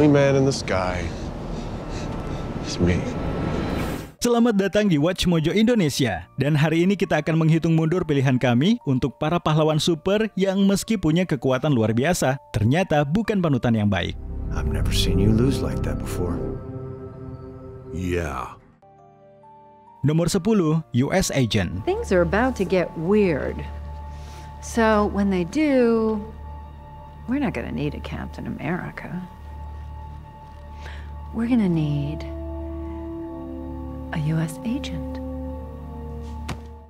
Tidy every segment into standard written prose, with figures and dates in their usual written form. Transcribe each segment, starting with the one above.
only man in the sky is me. Selamat datang di Watch Mojo Indonesia. Dan hari ini kita akan menghitung mundur pilihan kami untuk para pahlawan super yang meski punya kekuatan luar biasa, ternyata bukan panutan yang baik. I've never seen you lose like that before. Yeah. Nomor 10, US Agent. Things are about to get weird. So when they do, we're not gonna need a Captain America. We're gonna need a US agent.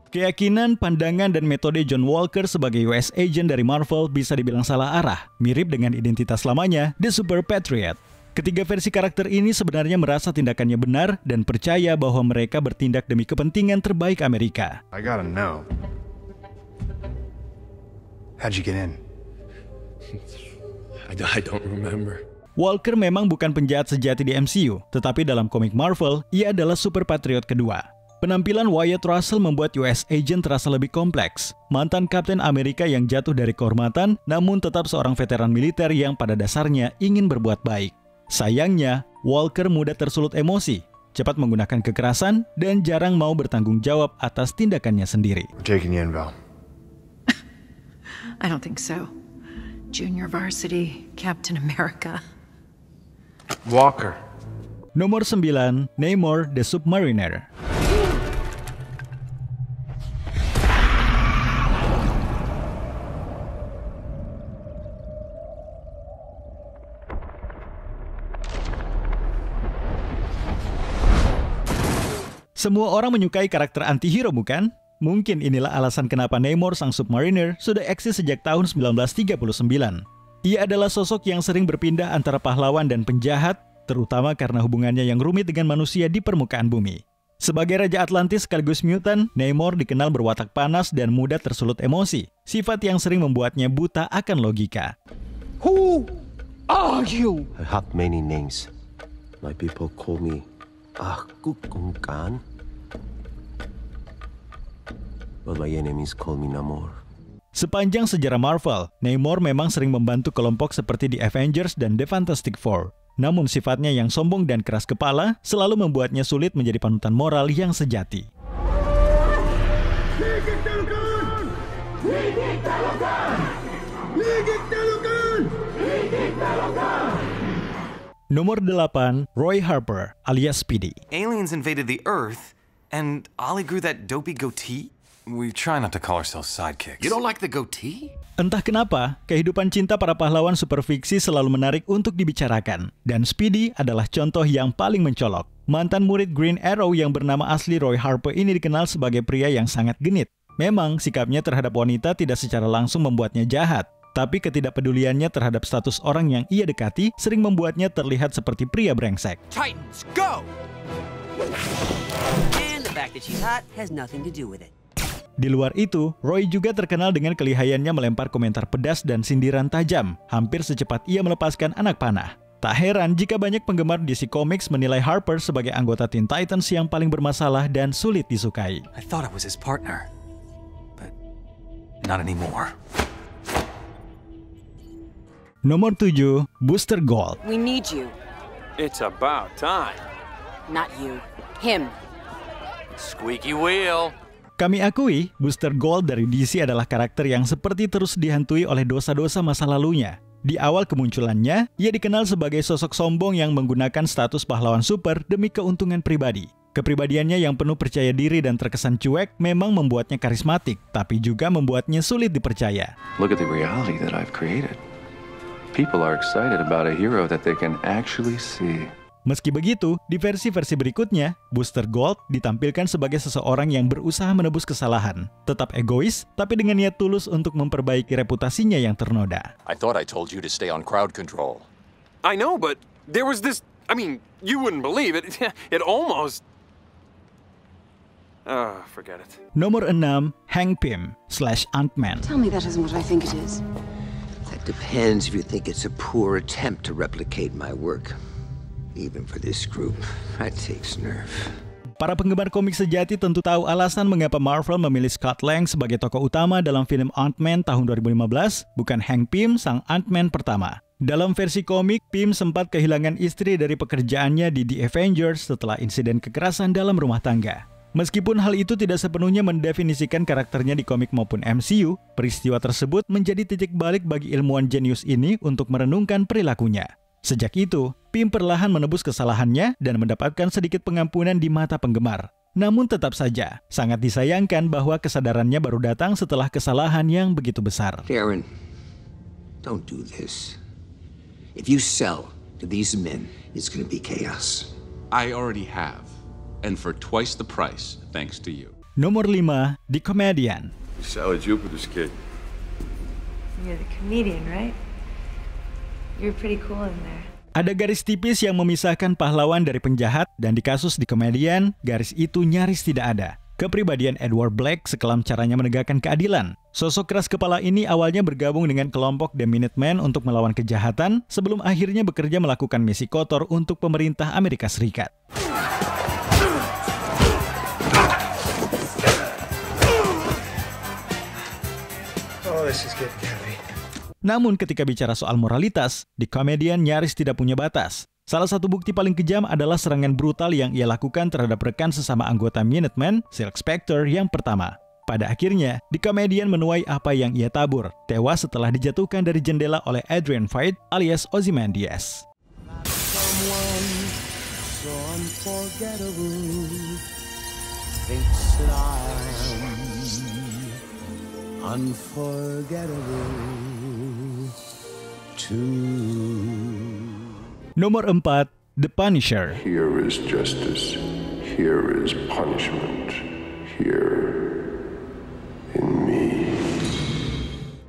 Keyakinan, pandangan, dan metode John Walker sebagai US Agent dari Marvel bisa dibilang salah arah, mirip dengan identitas lamanya, The Super Patriot. Ketiga versi karakter ini sebenarnya merasa tindakannya benar dan percaya bahwa mereka bertindak demi kepentingan terbaik Amerika. I gotta know. How'd you get in? I don't remember. Walker memang bukan penjahat sejati di MCU, tetapi dalam komik Marvel, ia adalah Super Patriot kedua. Penampilan Wyatt Russell membuat US Agent terasa lebih kompleks. Mantan Kapten Amerika yang jatuh dari kehormatan, namun tetap seorang veteran militer yang pada dasarnya ingin berbuat baik. Sayangnya, Walker mudah tersulut emosi, cepat menggunakan kekerasan, dan jarang mau bertanggung jawab atas tindakannya sendiri. We're taking you in, Val. I don't think so. Junior Varsity Captain America. Walker. Nomor 9, Namor the Submariner. Semua orang menyukai karakter antihero, bukan? Mungkin inilah alasan kenapa Namor sang Submariner sudah eksis sejak tahun 1939. Ia adalah sosok yang sering berpindah antara pahlawan dan penjahat, terutama karena hubungannya yang rumit dengan manusia di permukaan bumi. Sebagai Raja Atlantis sekaligus mutant, Namor dikenal berwatak panas dan mudah tersulut emosi, sifat yang sering membuatnya buta akan logika. Who are you? I have many names. My people call me Akukungkan, but my enemies call me Namor. Sepanjang sejarah Marvel, Namor memang sering membantu kelompok seperti The Avengers dan The Fantastic Four. Namun sifatnya yang sombong dan keras kepala selalu membuatnya sulit menjadi panutan moral yang sejati. Nomor 8, Roy Harper alias Speedy. Aliens invaded the Earth, and Ollie grew that dopey goatee? We try not to call ourselves sidekicks. You don't like the goatee? Entah kenapa, kehidupan cinta para pahlawan superfiksi selalu menarik untuk dibicarakan. Dan Speedy adalah contoh yang paling mencolok. Mantan murid Green Arrow yang bernama asli Roy Harper ini dikenal sebagai pria yang sangat genit. Memang, sikapnya terhadap wanita tidak secara langsung membuatnya jahat. Tapi ketidakpeduliannya terhadap status orang yang ia dekati sering membuatnya terlihat seperti pria brengsek. Titans, go! And the fact that she's hot has nothing to do with it. Di luar itu, Roy juga terkenal dengan kelihayannya melempar komentar pedas dan sindiran tajam, hampir secepat ia melepaskan anak panah. Tak heran jika banyak penggemar DC Comics menilai Harper sebagai anggota Teen Titans yang paling bermasalah dan sulit disukai. I thought I was his partner, but not anymore. Nomor 7, Booster Gold. We need you. It's about time. Not you. Him. Squeaky wheel. Kami akui, Booster Gold dari DC adalah karakter yang seperti terus dihantui oleh dosa-dosa masa lalunya. Di awal kemunculannya, ia dikenal sebagai sosok sombong yang menggunakan status pahlawan super demi keuntungan pribadi. Kepribadiannya yang penuh percaya diri dan terkesan cuek memang membuatnya karismatik, tapi juga membuatnya sulit dipercaya. Look at the reality that I've created. People are excited about a hero that they can actually see. Meski begitu, di versi-versi berikutnya, Booster Gold ditampilkan sebagai seseorang yang berusaha menebus kesalahan. Tetap egois, tapi dengan niat tulus untuk memperbaiki reputasinya yang ternoda. I thought I told you to stay on crowd control. I know, but there was this... I mean, you wouldn't believe it. It almost... forget it. Nomor 6, Hank Pym /Ant-Man. Tell me that isn't what I think it is. That depends if you think it's a poor attempt to replicate my work. Even for this group, that takes nerve. Para penggemar komik sejati tentu tahu alasan mengapa Marvel memilih Scott Lang sebagai tokoh utama dalam film Ant-Man tahun 2015, bukan Hank Pym sang Ant-Man pertama. Dalam versi komik, Pym sempat kehilangan istri dari pekerjaannya di The Avengers setelah insiden kekerasan dalam rumah tangga. Meskipun hal itu tidak sepenuhnya mendefinisikan karakternya di komik maupun MCU, peristiwa tersebut menjadi titik balik bagi ilmuwan jenius ini untuk merenungkan perilakunya. Sejak itu, Pym perlahan menebus kesalahannya dan mendapatkan sedikit pengampunan di mata penggemar. Namun tetap saja, sangat disayangkan bahwa kesadarannya baru datang setelah kesalahan yang begitu besar. Darren, don't do this. If you sell to these men, it's going to be chaos. I already have, and for twice the price, thanks to you. Nomor 5, The Comedian. Sally Jupiter's kid. You're the comedian, right? You're pretty cool in there. Ada garis tipis yang memisahkan pahlawan dari penjahat, dan di kasus The Comedian, garis itu nyaris tidak ada. Kepribadian Edward Black sekelam caranya menegakkan keadilan. Sosok keras kepala ini awalnya bergabung dengan kelompok The Minutemen untuk melawan kejahatan, sebelum akhirnya bekerja melakukan misi kotor untuk pemerintah Amerika Serikat. Oh, this is getting heavy. Namun ketika bicara soal moralitas, The Comedian nyaris tidak punya batas. Salah satu bukti paling kejam adalah serangan brutal yang ia lakukan terhadap rekan sesama anggota Minutemen, Silk Spectre yang pertama. Pada akhirnya, The Comedian menuai apa yang ia tabur, tewas setelah dijatuhkan dari jendela oleh Adrian Veidt alias Ozymandias. Nomor 4, The Punisher. Here is justice. Here is punishment. Here in me.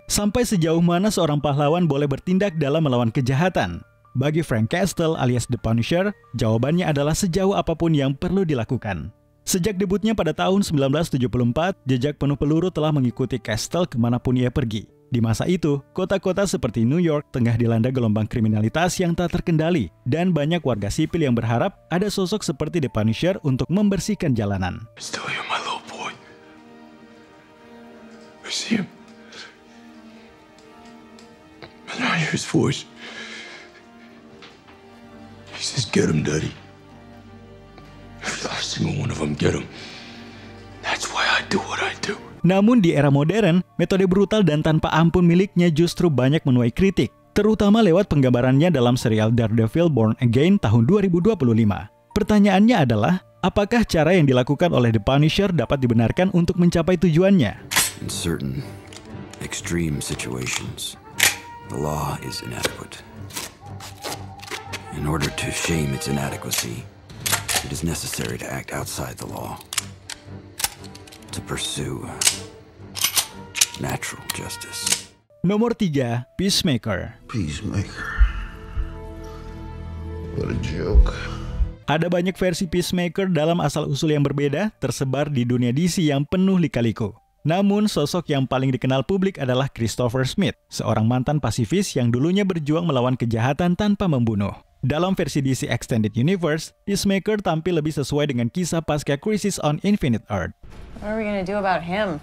Sampai sejauh mana seorang pahlawan boleh bertindak dalam melawan kejahatan? Bagi Frank Castle alias The Punisher, jawabannya adalah sejauh apapun yang perlu dilakukan. Sejak debutnya pada tahun 1974, jejak penuh peluru telah mengikuti Castle kemanapun ia pergi. Di masa itu, kota-kota seperti New York tengah dilanda gelombang kriminalitas yang tak terkendali, dan banyak warga sipil yang berharap ada sosok seperti The Punisher untuk membersihkan jalanan. Still here, my little boy. I see him. And I hear his voice. He says, "Get him, Daddy." Every last single one of them, get him. That's why I do what I do. Namun di era modern, metode brutal dan tanpa ampun miliknya justru banyak menuai kritik, terutama lewat penggambarannya dalam serial Daredevil Born Again tahun 2025. Pertanyaannya adalah, apakah cara yang dilakukan oleh The Punisher dapat dibenarkan untuk mencapai tujuannya? In certain extreme situations, the law is inadequate. In order to shame its inadequacy, it is necessary to act outside the law. To pursue natural justice. Nomor 3, Peacemaker. Peacemaker. What a joke. Ada banyak versi Peacemaker dalam asal-usul yang berbeda tersebar di dunia DC yang penuh lika-liku. Namun sosok yang paling dikenal publik adalah Christopher Smith, seorang mantan pasifis yang dulunya berjuang melawan kejahatan tanpa membunuh. Dalam versi DC Extended Universe, Peacemaker tampil lebih sesuai dengan kisah pasca Crisis on Infinite Earth. What are we gonna do about him?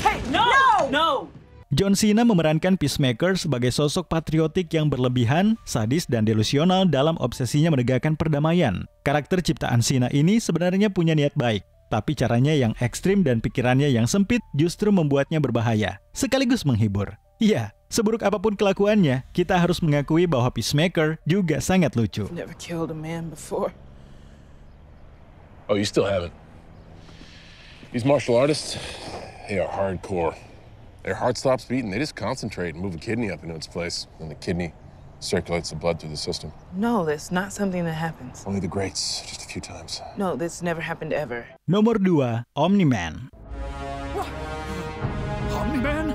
Hey, no! No! John Cena memerankan Peacemaker sebagai sosok patriotik yang berlebihan, sadis, dan delusional dalam obsesinya menegakkan perdamaian. Karakter ciptaan Cena ini sebenarnya punya niat baik, tapi caranya yang ekstrim dan pikirannya yang sempit justru membuatnya berbahaya, sekaligus menghibur. Iya, seburuk apapun kelakuannya, kita harus mengakui bahwa Peacemaker juga sangat lucu. Never killed a man before. Oh, you still haven't. These martial artists, they are hardcore. Their heart stops beating, they just concentrate and move a kidney up into its place. And the kidney circulates the blood through the system. No, that's not something that happens. Only the greats, just a few times. No, that's never happened ever. Nomor 2, Omni-Man. Omni-Man?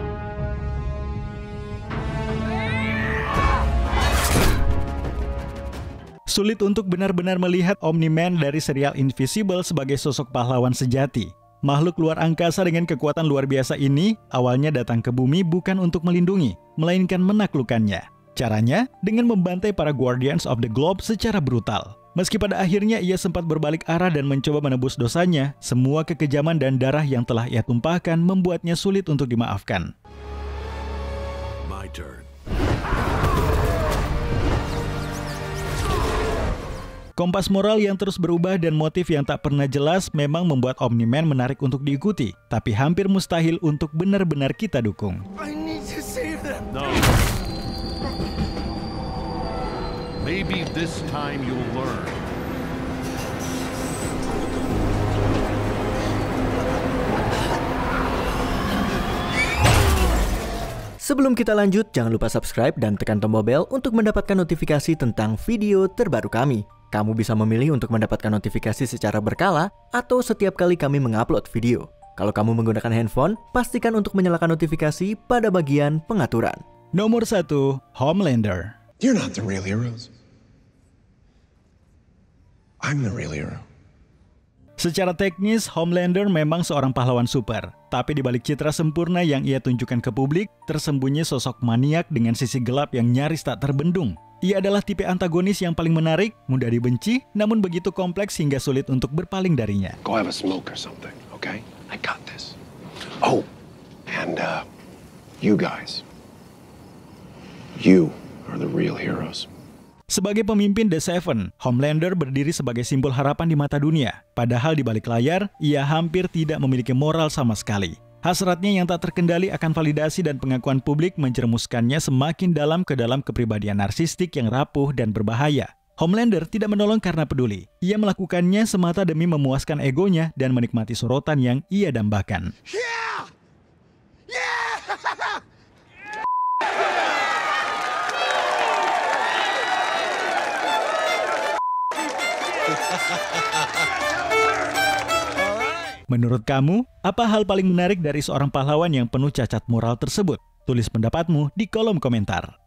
Sulit untuk benar-benar melihat Omni-Man dari serial Invisible sebagai sosok pahlawan sejati. Makhluk luar angkasa dengan kekuatan luar biasa ini awalnya datang ke bumi bukan untuk melindungi, melainkan menaklukkannya. Caranya dengan membantai para Guardians of the Globe secara brutal. Meski pada akhirnya ia sempat berbalik arah dan mencoba menebus dosanya, semua kekejaman dan darah yang telah ia tumpahkan membuatnya sulit untuk dimaafkan. My turn. Kompas moral yang terus berubah dan motif yang tak pernah jelas memang membuat Omni-Man menarik untuk diikuti, tapi hampir mustahil untuk benar-benar kita dukung. I need to save them. No. Maybe this time you'll learn. Sebelum kita lanjut, jangan lupa subscribe dan tekan tombol bel untuk mendapatkan notifikasi tentang video terbaru kami. Kamu bisa memilih untuk mendapatkan notifikasi secara berkala atau setiap kali kami mengupload video. Kalau kamu menggunakan handphone, pastikan untuk menyalakan notifikasi pada bagian pengaturan. Nomor 1, Homelander. You're not the real heroes. I'm the real hero. Secara teknis, Homelander memang seorang pahlawan super. Tapi di balik citra sempurna yang ia tunjukkan ke publik, tersembunyi sosok maniak dengan sisi gelap yang nyaris tak terbendung. Ia adalah tipe antagonis yang paling menarik, mudah dibenci, namun begitu kompleks hingga sulit untuk berpaling darinya. Go have a smoke or something, okay? I got this. Oh, and you guys. You are the real heroes. Sebagai pemimpin The Seven, Homelander berdiri sebagai simbol harapan di mata dunia. Padahal di balik layar, ia hampir tidak memiliki moral sama sekali. Hasratnya yang tak terkendali akan validasi dan pengakuan publik menjerumuskannya semakin dalam ke dalam kepribadian narsistik yang rapuh dan berbahaya. Homelander tidak menolong karena peduli. Ia melakukannya semata demi memuaskan egonya dan menikmati sorotan yang ia dambakan. Menurut kamu, apa hal paling menarik dari seorang pahlawan yang penuh cacat moral tersebut? Tulis pendapatmu di kolom komentar.